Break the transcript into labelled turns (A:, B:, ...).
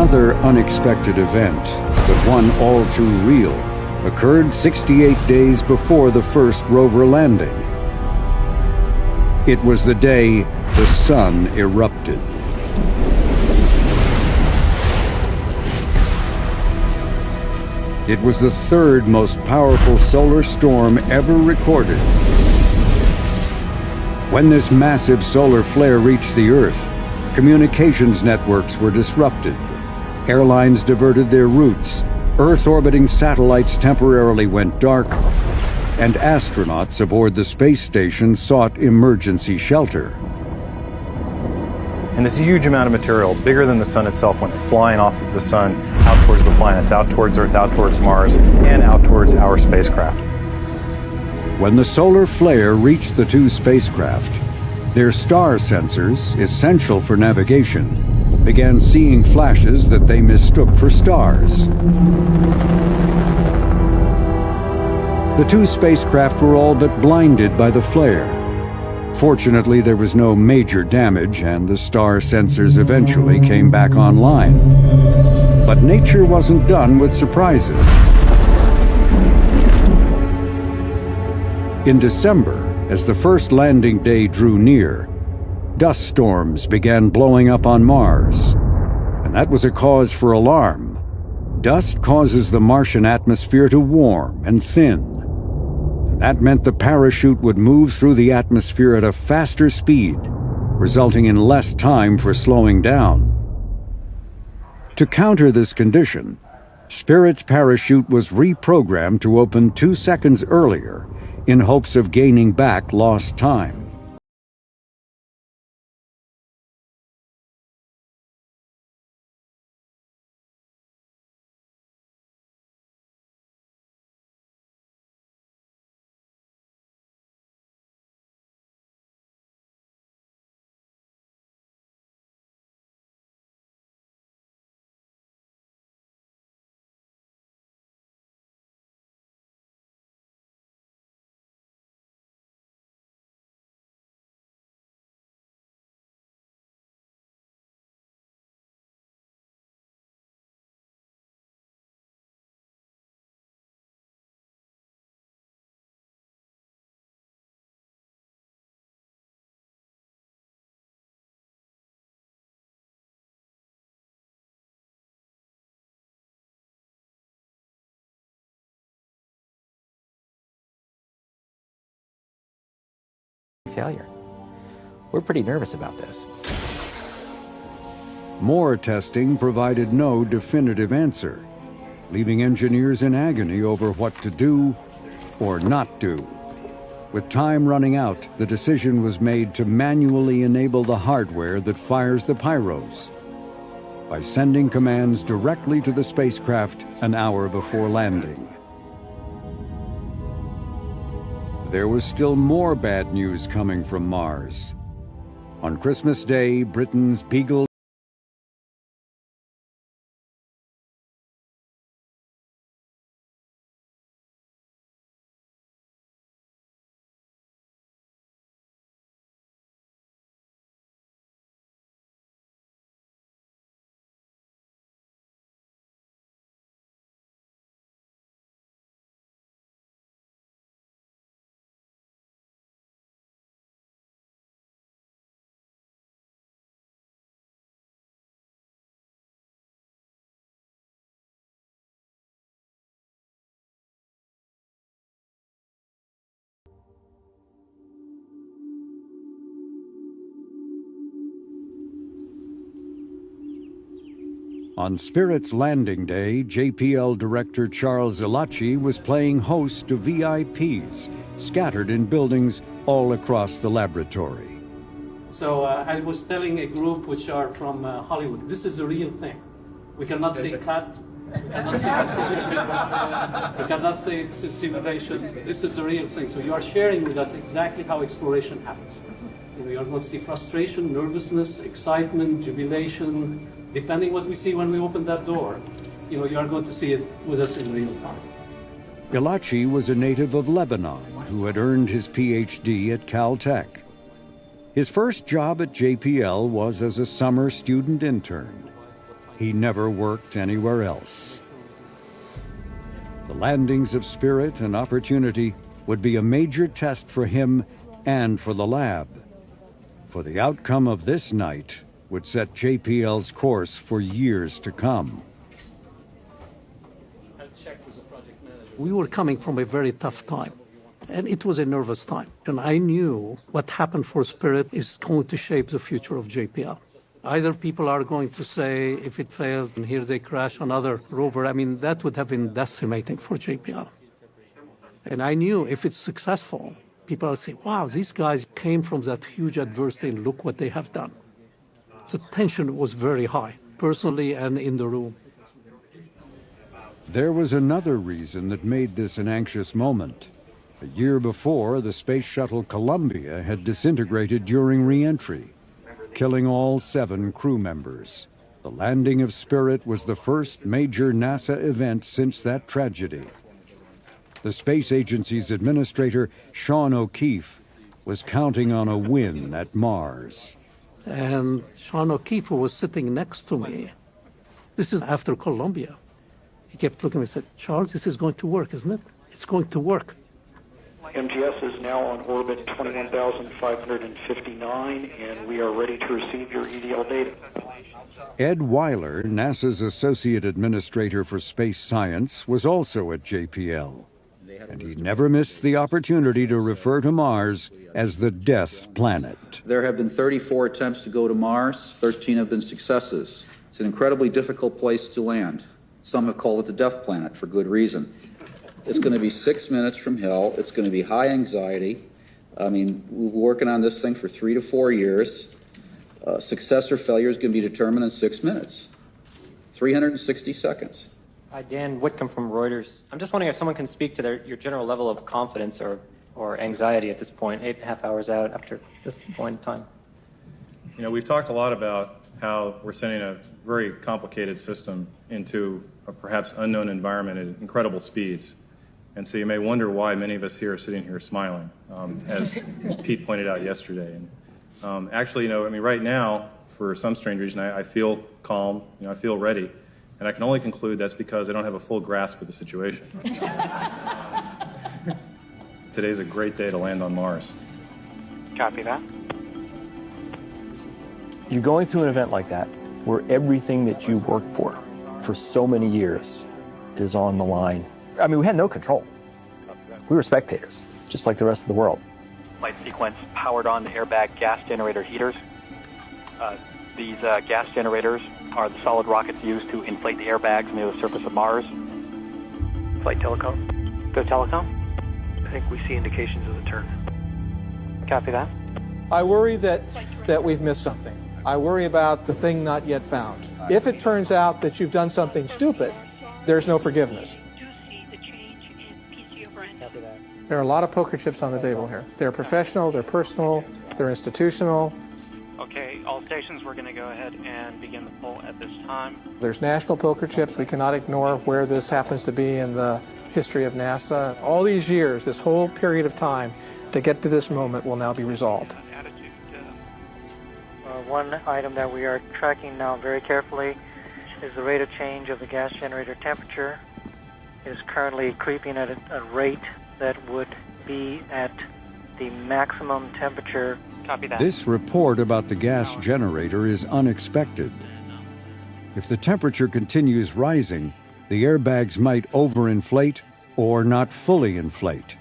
A: Another unexpected event, but one all too real, occurred 68 days before the first rover landing. It was the day the sun erupted. It was the third most powerful solar storm ever recorded. When this massive solar flare reached the Earth, communications networks were disrupted. Airlines diverted their routes, Earth-orbiting satellites temporarily went dark, and astronauts aboard the space station sought emergency shelter.
B: And this huge amount of material, bigger than the sun itself, went flying off of the sun, out towards the planets, out towards Earth, out towards Mars, and out towards our spacecraft.
A: When the solar flare reached the two spacecraft, their star sensors, essential for navigation, began seeing flashes that they mistook for stars. The two spacecraft were all but blinded by the flare. Fortunately, there was no major damage, and the star sensors eventually came back online. But nature wasn't done with surprises. In December, as the first landing day drew near, dust storms began blowing up on Mars, and that was a cause for alarm. Dust causes the Martian atmosphere to warm and thin. That meant the parachute would move through the atmosphere at a faster speed, resulting in less time for slowing down. To counter this condition, Spirit's parachute was reprogrammed to open 2 seconds earlier in hopes of gaining back lost time.
C: Failure. We're pretty nervous about this.
A: More testing provided no definitive answer, leaving engineers in agony over what to do or not do. With time running out, the decision was made to manually enable the hardware that fires the pyros by sending commands directly to the spacecraft an hour before landing. There was still more bad news coming from Mars. On Christmas Day, Britain's Beagle On Spirit's landing day, JPL director Charles Elachi was playing host to VIPs scattered in buildings all across the laboratory.
D: So I was telling a group which are from Hollywood, this is a real thing. We cannot say cut, we cannot say we cannot say it's a simulation. This is a real thing. So you are sharing with us exactly how exploration happens. We are going to see frustration, nervousness, excitement, jubilation, depending what we see when we open that door. You are going to see it with us in real time.
A: Elachi was a native of Lebanon who had earned his PhD at Caltech. His first job at JPL was as a summer student intern. he never worked anywhere else. The landings of Spirit and Opportunity would be a major test for him and for the lab. For the outcome of this night would set JPL's course for years to come.
D: We were coming from a very tough time, and it was a nervous time. And I knew what happened for Spirit is going to shape the future of JPL. Either people are going to say, if it failed, and here they crash another rover, I mean, that would have been decimating for JPL. And I knew if it's successful, people will say, wow, these guys came from that huge adversity and look what they have done. The tension was very high, personally and in the room.
A: There was another reason that made this an anxious moment. A year before, the space shuttle Columbia had disintegrated during re-entry, killing all 7 crew members. The landing of Spirit was the first major NASA event since that tragedy. The space agency's administrator, Sean O'Keefe, was counting on a win at Mars.
D: And Sean O'Keefe, who was sitting next to me, this is after Columbia. He kept looking at me and said, Charles, this is going to work, isn't it? It's going to work.
E: MGS is now on orbit 21,559, and we are ready to receive your EDL data.
A: Ed Weiler, NASA's Associate Administrator for Space Science, was also at JPL. And he never missed the opportunity to refer to Mars as the death planet.
F: There have been 34 attempts to go to Mars. 13 have been successes. It's an incredibly difficult place to land. Some have called it the death planet for good reason. It's going to be 6 minutes from hell. It's going to be high anxiety. I mean, we're working on this thing for 3 to 4 years. Success or failure is going to be determined in 6 minutes, 360 seconds.
G: Hi, Dan Whitcomb from Reuters. I'm just wondering if someone can speak to your general level of confidence or anxiety at this point, 8.5 hours out after this point in time.
B: You know, we've talked a lot about how we're sending a very complicated system into a perhaps unknown environment at incredible speeds. And so you may wonder why many of us here are sitting here smiling, as Pete pointed out yesterday. And actually, you know, I mean, right now, for some strange reason, I feel calm, you know, I feel ready. And I can only conclude that's because I don't have a full grasp of the situation. Today's a great day to land on Mars.
E: Copy that.
H: You're going through an event like that where everything that you worked for so many years is on the line. I mean, we had no control. We were spectators, just like the rest of the world.
E: Flight sequence powered on the airbag gas generator heaters. These gas generators are the solid rockets used to inflate the airbags near the surface of Mars. Flight telecom. Go telecom. I think we see indications of the turn. Copy that.
I: I worry that we've missed something. I worry about the thing not yet found. If it turns out that you've done something stupid, there's no forgiveness. There are a lot of poker chips on the table here. They're professional, they're personal, they're institutional.
E: Okay, all stations, we're going to go ahead and begin the poll at this time.
I: There's national poker chips. We cannot ignore where this happens to be in the history of NASA. All these years, this whole period of time to get to this moment will now be resolved.
J: One item that we are tracking now very carefully is the rate of change of the gas generator temperature. It is currently creeping at a rate that would be at the maximum temperature.
E: Copy that.
A: This report about the gas generator is unexpected. If the temperature continues rising, the airbags might overinflate or not fully inflate.